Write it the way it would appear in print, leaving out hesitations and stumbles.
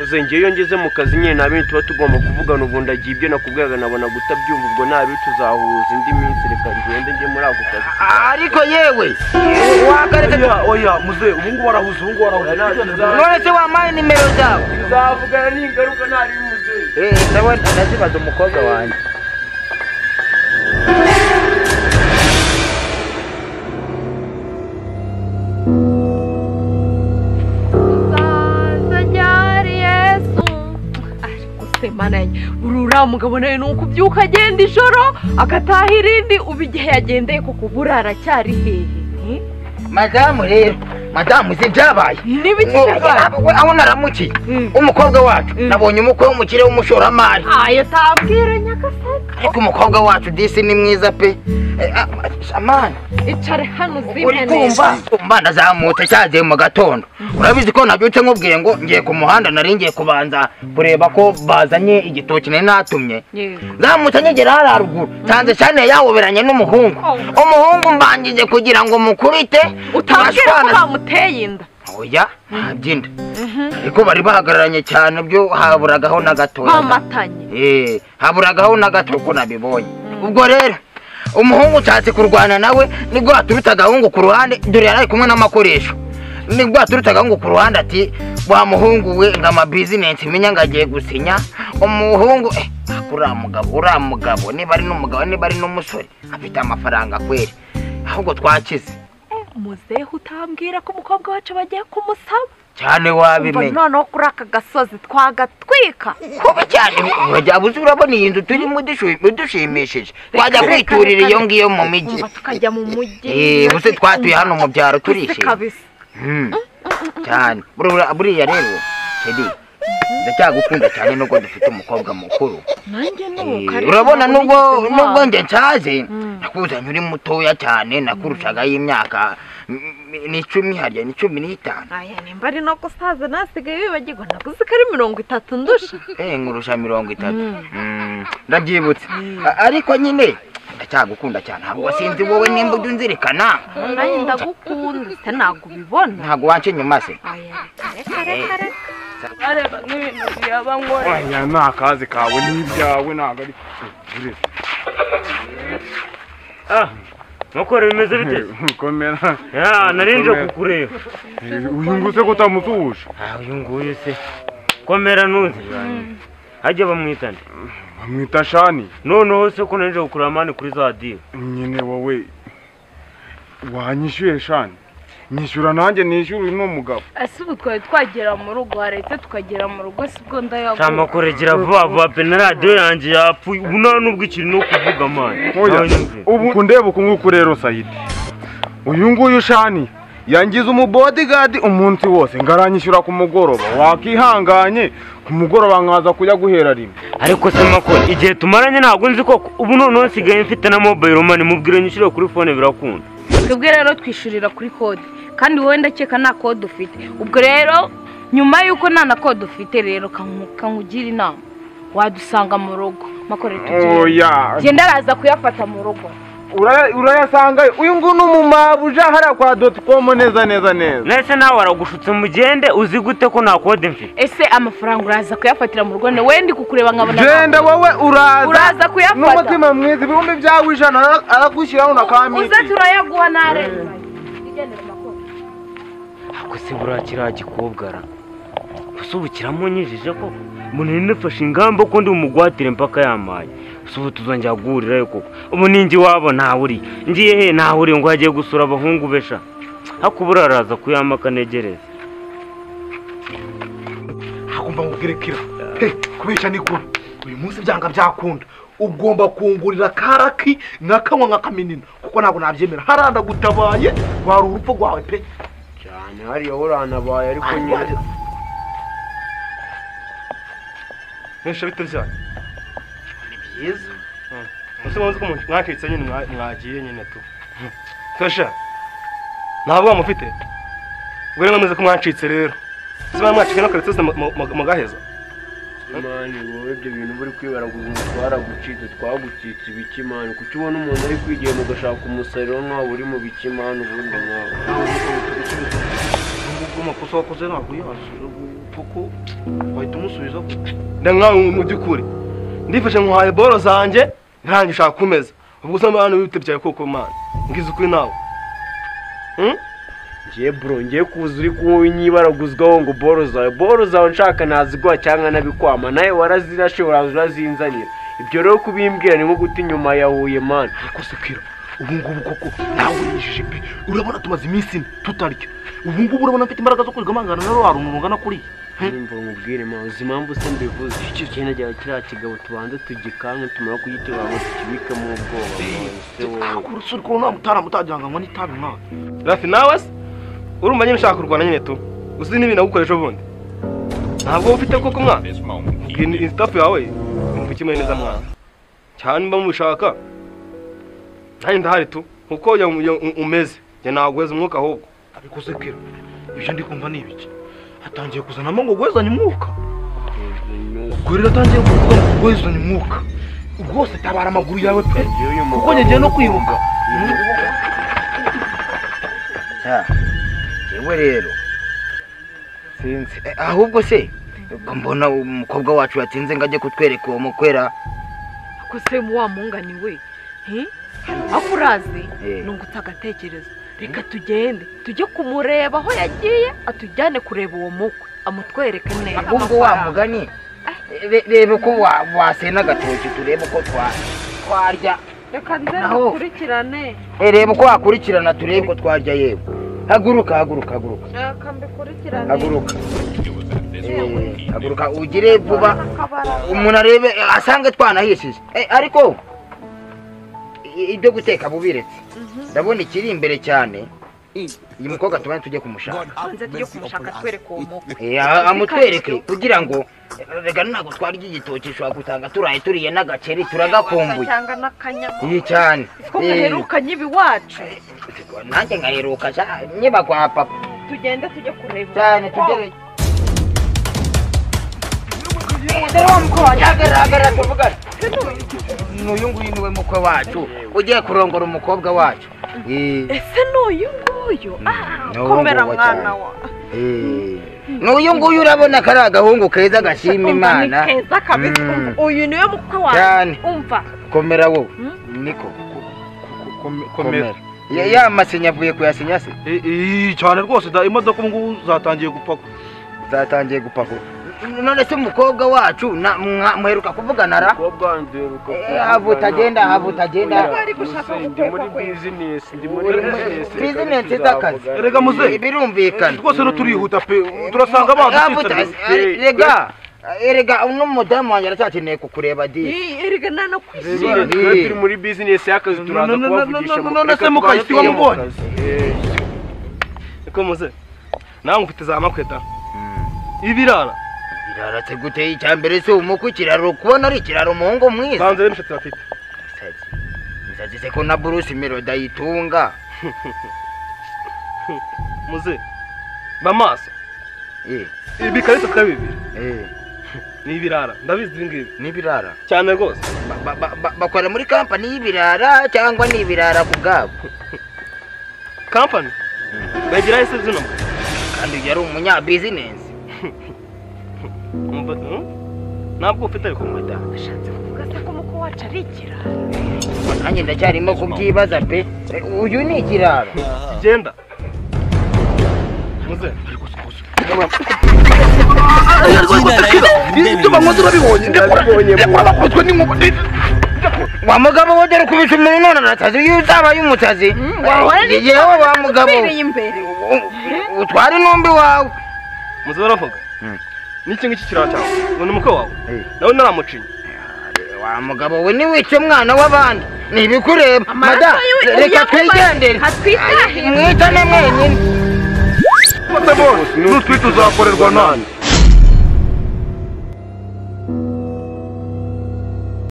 muze ngeyo ngeze mu kazi nyine nabi tuba tugomba kuvugana ubundi agiye ibyo nakubwiraga nabona gutabyumva ubwo nabi tuzahuza indi minsi reka ngende njye muri ako kazi ariko yewe wagareka oya muze ubungu warahuze none se wamaye nimero zawe tuzavugana n'ingaruka ntari muze ndabona ndazibaza umukobwa wanjye mananye urura mugabo nawe nuko ubyuka agenda ijoro agataha irindi ubu igihe yagendeye kuko burara cyari hehe madamu rero madamu izi byabaye n'ibiki aho naramukiye umukobwa wacu nabonye umukwe w'umukire w'umushoramari ayo tambwira nyagasani ariko umukobwa wacu disi ni mwiza pe amana icare hano zime neza umva ndazamutse cyagiye mu gatondo urabizi ko nabyutse nkubwiye ngo ngiye ku muhanda nari ngiye kubanza kureba ko bazanye igitoki nari natumye zamutse nkigera hariya ruguru nsanze cyane yahoberanye n'umuhungu umuhungu mbangije kugira ngo mukubite utambwira ko bamuteye inda oya ntabyinda ariko bari bahagararanye cyane byo haburagaho na gatoya bamatanye haburagaho na gato uko nabibonye ubwo rero umuhungu utatse kurwana nawe nibwo aturutse agahungu ku ruhande dore yari kumwe n'amakoresho nibwo aturutse agahungu ku ruhande ati wa muhungu we ngo amabizinesi menya ngo agiye gusinya umuhungu uriya mugabo niba ari n'umugabo niba ari n'umusore afite amafaranga kweri ahubwo twakize muzehe utambwira ko umukobwa wacu bagiye kumusaba cyane wabimenye noneho kuri aka gasozi twagatwika kuba cyane urajya buze urabona iyi nzu turimo dushimishije twajya kwiturira iyo ngiyo mu mijyi tukajya mu mujyi buze twatuye hano mu byaro turishimye cyane buriya rero Shedi ndacyagukunda cyane nubwo dufite umukobwa mukuru urabona nubwo njye nshaje nakuzanye uri mutoya cyane nakurushaga y'imyaka ni 10 harya ni 15 aya nimba ari no gusaza nasigaye bibagirwa naguze ko ari 30 ndusha nkurusha 30 ndabyibutse ariko nyine ndacyagukunda cyane ntabwo sinzi wowe nimba udunzirikana nanjye ndagukunda se ntabwo ubibona ntabwo wance nyuma se areba n'ibintu byabangora aya nakazi kawe n'ibyawe ntabwo ari nuko bimeze bite komera narinje kukureba uyu nguse ko utamusuhuje uyu nguyu se komera nuzi hajya bamwitane bamwita Shani noneho se ko narinje kukureba mani kuri za diyo nyine wowe wanyishyuye Shani nyishyura nanjye nishyura uno mugabo ese ubu twari twagera mu rugo haretse tukagera mu rugo sibwo ndayagura cyangwa kuregera vuba vuba pe na radiyo yanjye yapfuye ubu nta n'ubwo ikiri no kuvuga mani ubu ndeba uku nguku rero Sayidi uyu nguyu Shani yangize umubodyguard umunsi wose ngaranyishyura ku mugoroba wakihanganye ku mugoroba nkaza kujya guhera rimwe ariko se makora igihe tumaranye ntabwo nzi ko ubu noneho nsigaye mfite na mobile money mubwire nyishyure kuri phone birakunda twebwe rero twishyurira kuri kode kandi wowe ndakeka nta kode ufite ubwo rero nyuma y'uko nta na kode ufite rero kankugira inama wadusanga mu rugo makorera tugiye genda araza kuyafata mu rugo urayasanga uyu nguyu n'umumabuja hariya kwa .com neza nese nawe waragushutse mugende uzi gute ko nta kode mfite ese amafaranga uraza kuyafatira mu rugo we ndi kukureba nkabona genda wowe uraza kuyafata n'umutima mwiza ibihumbi byawe ijana aragushyiraho na kamiti uze turayaguha nareza ako se buriya kiriya gikobwa ra gusubukiramo nyijije ko umuntu nafashe ingamba ko ndi umugwatire mpaka yamaye ubu tuzongera guhurirayo koko ubu ninjye wabo ntawe uri ngiye he ntawe uri ngo hagiye gusura abahungu besha hakubura araza kuyamaka negereza hagomba kugerekera kubeshya nikura uyu munsi byanga byakunda ugomba kungurira karaki nakanywa nk'akaminina kuko ntabwo nabyemera haranda gutabaye wari urupfu rwawe pe cyane hariya uranabaye ariko nyine nesha bitaryanye byiza musi muzi ko mwakitse nyine mwagiye nyine tu Sasha ntabwo mufite gwere mwameze ko mwacitse rero siba mwacike no karetse magaheza mani wowe ibyo bintu buri kwibara ngo umutwara gucitse twagucitse ibiki mani kuki ubona umuntu ari kwigenda ugashaka umusaruro nkaho uri mu biki mani ubundi nkaho ubwo makosa wakoze ntabwo yaje koko wahita umusubiza ko ndangawe mu by'ukuri ndifashe nkuhaye boro zanjye ntange ushaka kumeza ubwo usanga abantu bitebyaye koko mana ngize ukuri nawe ngiye bro ngiye kuza uri kunyibaraguzwaho ngo boro zawe nshaka naziguha cyangwa nabikwama nawe warazirashobora urazinzanira ibyo rero kubimbwira ni nko guta inyuma ya Huye man ariko sekira ubu ngubu koko nawe urinjije pe urabona tumaze iminsi tutarya ubu ngubu urabona mfite imbaraga zo kwiga amangana rero hari umuntu ungana kuri nimba nkubwire ma uzi impamvu se mbivuze icyo kintu cyawe kiriya kigabo tubanze tugikange tumara kugiteba ngo tukibikemo ubwoba kurusura ko nta mutara mutagira ngo n'itabi mwana Rafi nawe se urumva nyine ushaka kurwana nyine tu uzi n'ibintu nagukoresha ubundi ntabwo ufite koko mwana iyi staff yawe umva kimwe neza mwana cyane mba mushaka nanjye ndahari tu kuko umeze njye nagweza umwuka ahubwo ariko sekera ibyo ndi kumva ni ibiki atangiye kuzanamo ngo gwezanye umwuka ubwo rero atangiye kuvuga ngo gwezanye umwuka rwose tabara amaguru yawe pe kuko ngiye no kwibuka yewe rero sinzi ahubwo se mbona umukobwa wacu yatsinze ngo ajye kutwereka uwo mukwera ako se wa mungani we aho urazi nungutse agatekerezo reka tugende tujye kumureba aho yagiye atujyane kureba uwo mukwe amutwereke neza ahubwo wa mugani reba ko wasena agatoki turebe uko twarya reka nze mukurikirane reba uko wakurikirana turebe ko twarya yewe haguruka reka mbikurikirane haguruka ugire vuba umuntu arebe asange twanahishije ariko ibyo guteka bubiretse ndabona ikiri imbere cyane uyu mukobwa tubane tujye kumushaka twereke uwo mukwe amutwereke kugira ngo reka ntabwo twarya igitoki ushobora gusanga turaye turiye n'agaceri turagakumbuye cyangwa n'akanyama iyi cyane ko gaherukanye iwacu nanjye ngaheruka niba kwa papa tugende tujye kureba cyane tugere dore wa mukwe wanjye hagaragara tuvugane n'uyu nguyu niwe mukwe wacu ugiye kurongora umukobwa wacu ese n'uyu nguyu komera mwana wa n'uyu nguyu urabona ko ari agahungu keza gashima imana keza kabisa uyu niwe mukwe wacu umva komera wowe niko komera ya masinya avuye kuyasinya se cyane rwose imodoka ubu ngubu zatangiye gupakura none se umukobwa wacu muheruka kuvugana ra havuta agenda bizinesi z'akazi erega muze birumvikana rwose no turihuta pe turasanga badusitse erega n'umudamu wanjye aracyakeneye kukureba di erega nana kwisi turi muri bizinesi y'akazi turaza kubavugisha none se mukahita wamubonye eko muze nawe mfite za makweta ibirara birarate guteye icyambere se umukwe ikiraro kubona ari ikiraro umuhungu mwiza banze n'imishatsi bafite misatsi se ko na Bruce Melody ayitunga muze bamaso ibi karita kabibiri ni ibirara ndabizi ibi ngibi ni ibirara cyane rwose bakora muri kampani y'ibirara cyangwa ni ibirara ku bwabo kampani bagira ese zino kandi yari umunyabizinesi ntabwo ufite ariko mwada ashatse kuvuga se ko umukwe wacu ari ikiraro nanjye ndacyarimo kubyibaza pe uyu ni ikiraro genda muze wa mugabo we dore kubisha umuntu none aratazi iyo uzaba y'umutazi yewe wa mugabo utwara intumbi wawe muze baravuga n'iki ngiki kiraro cyawe ubona umukwe wawe nawe naramucinya wa mugabo we niwice mwana w'abandi ntibikureba mada reka twigendere mwitane mwenyine nutwite uzakorerwa nani